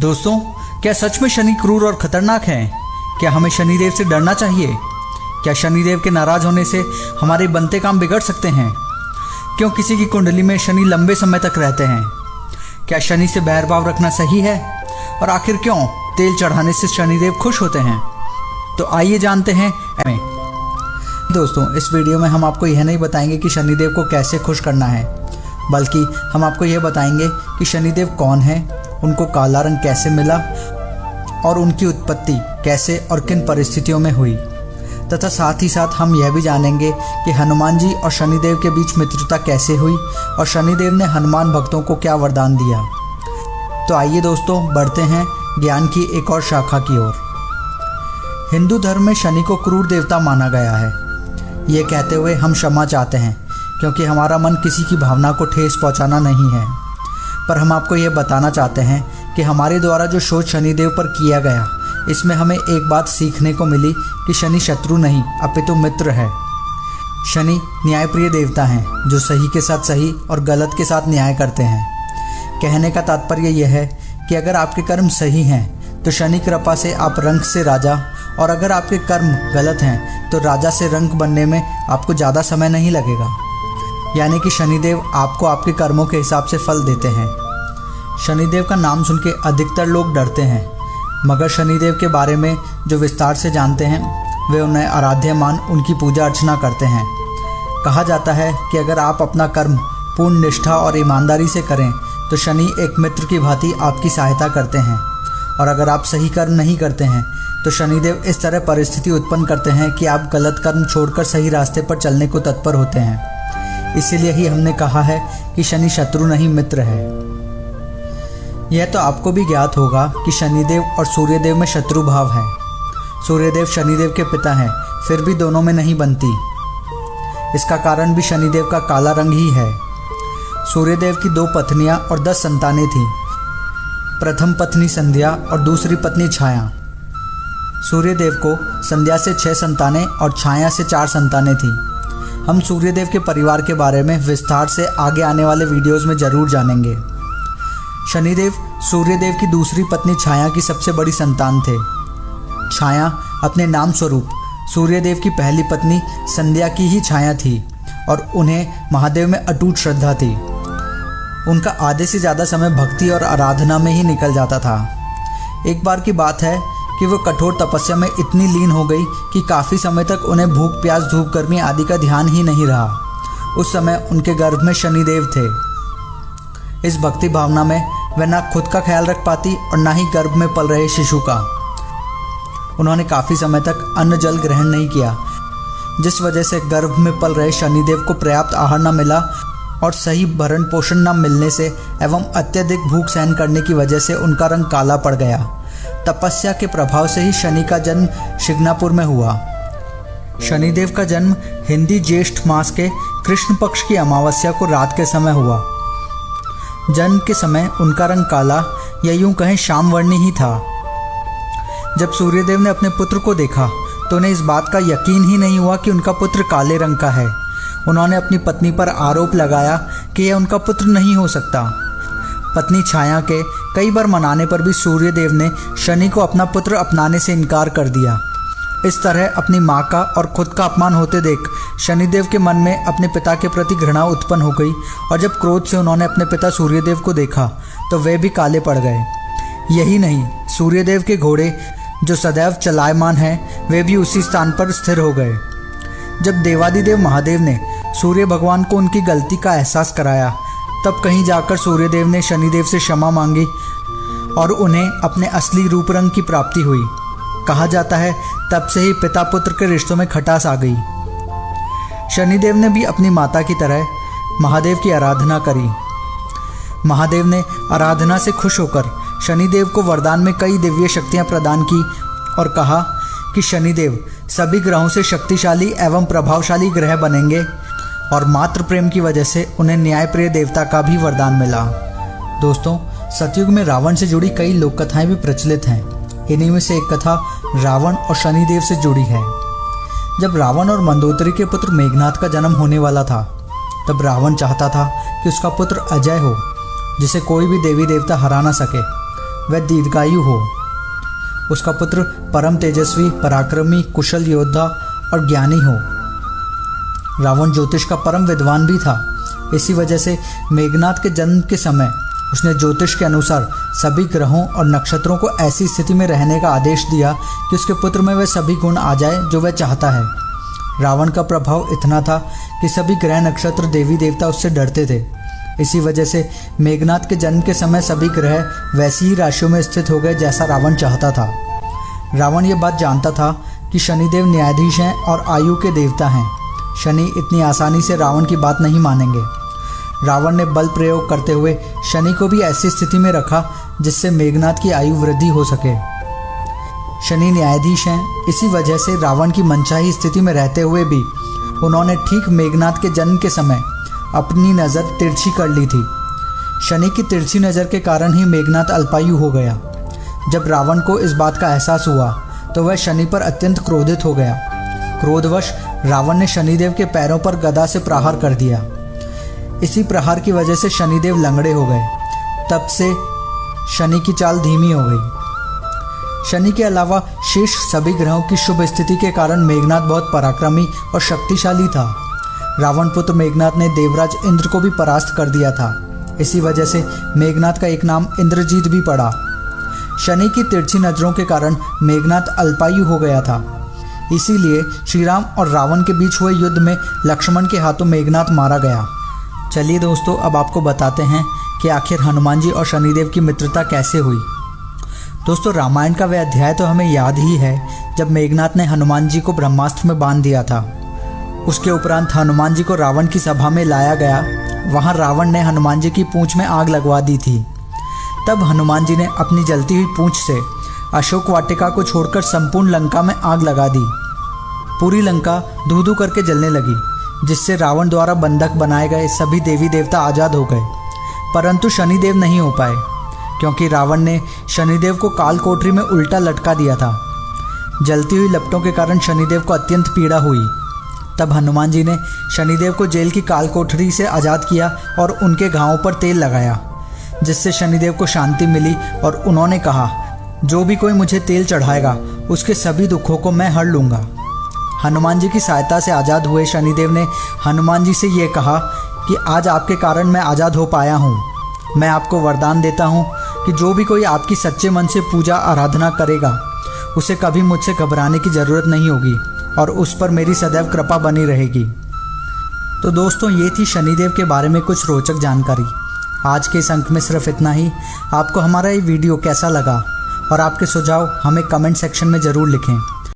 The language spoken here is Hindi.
दोस्तों, क्या सच में शनि क्रूर और खतरनाक हैं? क्या हमें शनिदेव से डरना चाहिए? क्या शनिदेव के नाराज होने से हमारे बनते काम बिगड़ सकते हैं? क्यों किसी की कुंडली में शनि लंबे समय तक रहते हैं? क्या शनि से बैरभाव रखना सही है? और आखिर क्यों तेल चढ़ाने से शनिदेव खुश होते हैं? तो आइए जानते हैं। दोस्तों, इस वीडियो में हम आपको यह नहीं बताएंगे कि शनिदेव को कैसे खुश करना है, बल्कि हम आपको यह बताएंगे कि शनिदेव कौन है, उनको काला रंग कैसे मिला और उनकी उत्पत्ति कैसे और किन परिस्थितियों में हुई, तथा साथ ही साथ हम यह भी जानेंगे कि हनुमान जी और शनिदेव के बीच मित्रता कैसे हुई और शनिदेव ने हनुमान भक्तों को क्या वरदान दिया। तो आइए दोस्तों, बढ़ते हैं ज्ञान की एक और शाखा की ओर। हिंदू धर्म में शनि को क्रूर देवता माना गया है। ये कहते हुए हम क्षमा चाहते हैं, क्योंकि हमारा मन किसी की भावना को ठेस पहुंचाना नहीं है। पर हम आपको ये बताना चाहते हैं कि हमारे द्वारा जो शोध शनिदेव पर किया गया, इसमें हमें एक बात सीखने को मिली कि शनि शत्रु नहीं अपितु मित्र है। शनि न्यायप्रिय देवता हैं, जो सही के साथ सही और गलत के साथ न्याय करते हैं। कहने का तात्पर्य यह है कि अगर आपके कर्म सही हैं तो शनि कृपा से आप रंक से राजा, और अगर आपके कर्म गलत हैं तो राजा से रंक बनने में आपको ज़्यादा समय नहीं लगेगा। यानी कि शनिदेव आपको आपके कर्मों के हिसाब से फल देते हैं। शनिदेव का नाम सुन के अधिकतर लोग डरते हैं, मगर शनिदेव के बारे में जो विस्तार से जानते हैं वे उन्हें आराध्य मान उनकी पूजा अर्चना करते हैं। कहा जाता है कि अगर आप अपना कर्म पूर्ण निष्ठा और ईमानदारी से करें तो शनि एक मित्र की भांति आपकी सहायता करते हैं, और अगर आप सही कर्म नहीं करते हैं तो शनिदेव इस तरह परिस्थिति उत्पन्न करते हैं कि आप गलत कर्म छोड़कर सही रास्ते पर चलने को तत्पर होते हैं। इसीलिए ही हमने कहा है कि शनि शत्रु नहीं मित्र है। यह तो आपको भी ज्ञात होगा कि शनिदेव और सूर्यदेव में शत्रु भाव है। सूर्यदेव शनिदेव के पिता हैं, फिर भी दोनों में नहीं बनती। इसका कारण भी शनिदेव का काला रंग ही है। सूर्यदेव की 2 पत्नियां और 10 संतानें थीं। प्रथम पत्नी संध्या और दूसरी पत्नी छाया। सूर्यदेव को संध्या से 6 संतानें और छाया से 4 संतानें थीं। हम सूर्यदेव के परिवार के बारे में विस्तार से आगे आने वाले वीडियोस में जरूर जानेंगे। शनिदेव सूर्यदेव की दूसरी पत्नी छाया की सबसे बड़ी संतान थे। छाया अपने नाम स्वरूप सूर्यदेव की पहली पत्नी संध्या की ही छाया थी, और उन्हें महादेव में अटूट श्रद्धा थी। उनका आधे से ज़्यादा समय भक्ति और आराधना में ही निकल जाता था। एक बार की बात है कि वो कठोर तपस्या में इतनी लीन हो गई कि काफ़ी समय तक उन्हें भूख प्यास धूप गर्मी आदि का ध्यान ही नहीं रहा। उस समय उनके गर्भ में शनिदेव थे। इस भक्ति भावना में वह ना खुद का ख्याल रख पाती और ना ही गर्भ में पल रहे शिशु का। उन्होंने काफ़ी समय तक अन्न जल ग्रहण नहीं किया, जिस वजह से गर्भ में पल रहे शनिदेव को पर्याप्त आहार न मिला, और सही भरण पोषण न मिलने से एवं अत्यधिक भूख सहन करने की वजह से उनका रंग काला पड़ गया। तपस्या के प्रभाव से ही शनि का जन्म शिग्नापुर में हुआ। शनिदेव का जन्म हिंदी ज्येष्ठ मास के कृष्ण पक्ष की अमावस्या को रात के समय हुआ। जन्म के समय उनका रंग काला या यूं कहें श्यामवर्णी ही था। जब सूर्यदेव ने अपने पुत्र को देखा तो उन्हें इस बात का यकीन ही नहीं हुआ कि उनका पुत्र काले रंग का है। उन्होंने अपनी पत्नी पर आरोप लगाया कि यह उनका पुत्र नहीं हो सकता। पत्नी छाया के कई बार मनाने पर भी सूर्यदेव ने शनि को अपना पुत्र अपनाने से इनकार कर दिया। इस तरह अपनी माँ का और खुद का अपमान होते देख शनिदेव के मन में अपने पिता के प्रति घृणा उत्पन्न हो गई, और जब क्रोध से उन्होंने अपने पिता सूर्यदेव को देखा तो वे भी काले पड़ गए। यही नहीं, सूर्यदेव के घोड़े जो सदैव चलायमान हैं, वे भी उसी स्थान पर स्थिर हो गए। जब देवादिदेव महादेव ने सूर्य भगवान को उनकी गलती का एहसास कराया, तब कहीं जाकर सूर्यदेव ने शनिदेव से क्षमा मांगी और उन्हें अपने असली रूप रंग की प्राप्ति हुई। कहा जाता है तब से ही पिता पुत्र के रिश्तों में खटास आ गई। शनिदेव ने भी अपनी माता की तरह महादेव की आराधना करी। महादेव ने आराधना से खुश होकर शनिदेव को वरदान में कई दिव्य शक्तियां प्रदान की और कहा कि शनिदेव सभी ग्रहों से शक्तिशाली एवं प्रभावशाली ग्रह बनेंगे, और मातृ प्रेम की वजह से उन्हें न्यायप्रिय देवता का भी वरदान मिला। दोस्तों, सतयुग में रावण से जुड़ी कई लोक कथाएं भी प्रचलित हैं। इन्हीं में से एक कथा रावण और शनिदेव से जुड़ी है। जब रावण और मंदोदरी के पुत्र मेघनाथ का जन्म होने वाला था, तब रावण चाहता था कि उसका पुत्र अजय हो, जिसे कोई भी देवी देवता हरा ना सके। वह दीर्घायु हो। उसका पुत्र परम तेजस्वी, पराक्रमी, कुशल योद्धा और ज्ञानी हो। रावण ज्योतिष का परम विद्वान भी था। इसी वजह से मेघनाद के जन्म के समय उसने ज्योतिष के अनुसार सभी ग्रहों और नक्षत्रों को ऐसी स्थिति में रहने का आदेश दिया कि उसके पुत्र में वह सभी गुण आ जाए जो वह चाहता है। रावण का प्रभाव इतना था कि सभी ग्रह नक्षत्र देवी देवता उससे डरते थे। इसी वजह से मेघनाद के जन्म के समय सभी ग्रह वैसी ही राशियों में स्थित हो गए जैसा रावण चाहता था। रावण ये बात जानता था कि शनिदेव न्यायाधीश हैं और आयु के देवता हैं। शनि इतनी आसानी से रावण की बात नहीं मानेंगे। रावण ने बल प्रयोग करते हुए शनि को भी ऐसी स्थिति में रखा जिससे मेघनाद की आयु वृद्धि हो सके। शनि न्यायाधीश हैं, इसी वजह से रावण की मनचाही स्थिति में रहते हुए भी उन्होंने ठीक मेघनाद के जन्म के समय अपनी नज़र तिरछी कर ली थी। शनि की तिरछी नज़र के कारण ही मेघनाद अल्पायु हो गया। जब रावण को इस बात का एहसास हुआ तो वह शनि पर अत्यंत क्रोधित हो गया। क्रोधवश रावण ने शनिदेव के पैरों पर गदा से प्रहार कर दिया। इसी प्रहार की वजह से शनिदेव लंगड़े हो गए। तब से शनि की चाल धीमी हो गई। शनि के अलावा शेष सभी ग्रहों की शुभ स्थिति के कारण मेघनाद बहुत पराक्रमी और शक्तिशाली था। रावण पुत्र मेघनाद ने देवराज इंद्र को भी परास्त कर दिया था। इसी वजह से मेघनाद का एक नाम इंद्रजीत भी पड़ा। शनि की तिरछी नजरों के कारण मेघनाद अल्पायु हो गया था। इसीलिए श्री राम और रावण के बीच हुए युद्ध में लक्ष्मण के हाथों मेघनाद मारा गया। चलिए दोस्तों, अब आपको बताते हैं कि आखिर हनुमान जी और शनिदेव की मित्रता कैसे हुई। दोस्तों, रामायण का वह अध्याय तो हमें याद ही है जब मेघनाद ने हनुमान जी को ब्रह्मास्त्र में बांध दिया था। उसके उपरांत हनुमान जी को रावण की सभा में लाया गया। वहां रावण ने हनुमान जी की पूंछ में आग लगवा दी थी। तब हनुमान जी ने अपनी जलती हुई पूंछ से अशोक वाटिका को छोड़कर संपूर्ण लंका में आग लगा दी। पूरी लंका धू धू करके जलने लगी, जिससे रावण द्वारा बंधक बनाए गए सभी देवी देवता आज़ाद हो गए। परंतु शनिदेव नहीं हो पाए, क्योंकि रावण ने शनिदेव को काल कोठरी में उल्टा लटका दिया था। जलती हुई लपटों के कारण शनिदेव को अत्यंत पीड़ा हुई। तब हनुमान जी ने शनिदेव को जेल की काल कोठरी से आज़ाद किया और उनके घावों पर तेल लगाया, जिससे शनिदेव को शांति मिली। और उन्होंने कहा, जो भी कोई मुझे तेल चढ़ाएगा उसके सभी दुखों को मैं हर लूँगा। हनुमान जी की सहायता से आज़ाद हुए शनिदेव ने हनुमान जी से ये कहा कि आज आपके कारण मैं आज़ाद हो पाया हूँ। मैं आपको वरदान देता हूँ कि जो भी कोई आपकी सच्चे मन से पूजा आराधना करेगा उसे कभी मुझसे घबराने की ज़रूरत नहीं होगी और उस पर मेरी सदैव कृपा बनी रहेगी। तो दोस्तों, ये थी शनिदेव के बारे में कुछ रोचक जानकारी। आज के इस अंक में सिर्फ इतना ही। आपको हमारा ये वीडियो कैसा लगा और आपके सुझाव हमें कमेंट सेक्शन में ज़रूर लिखें।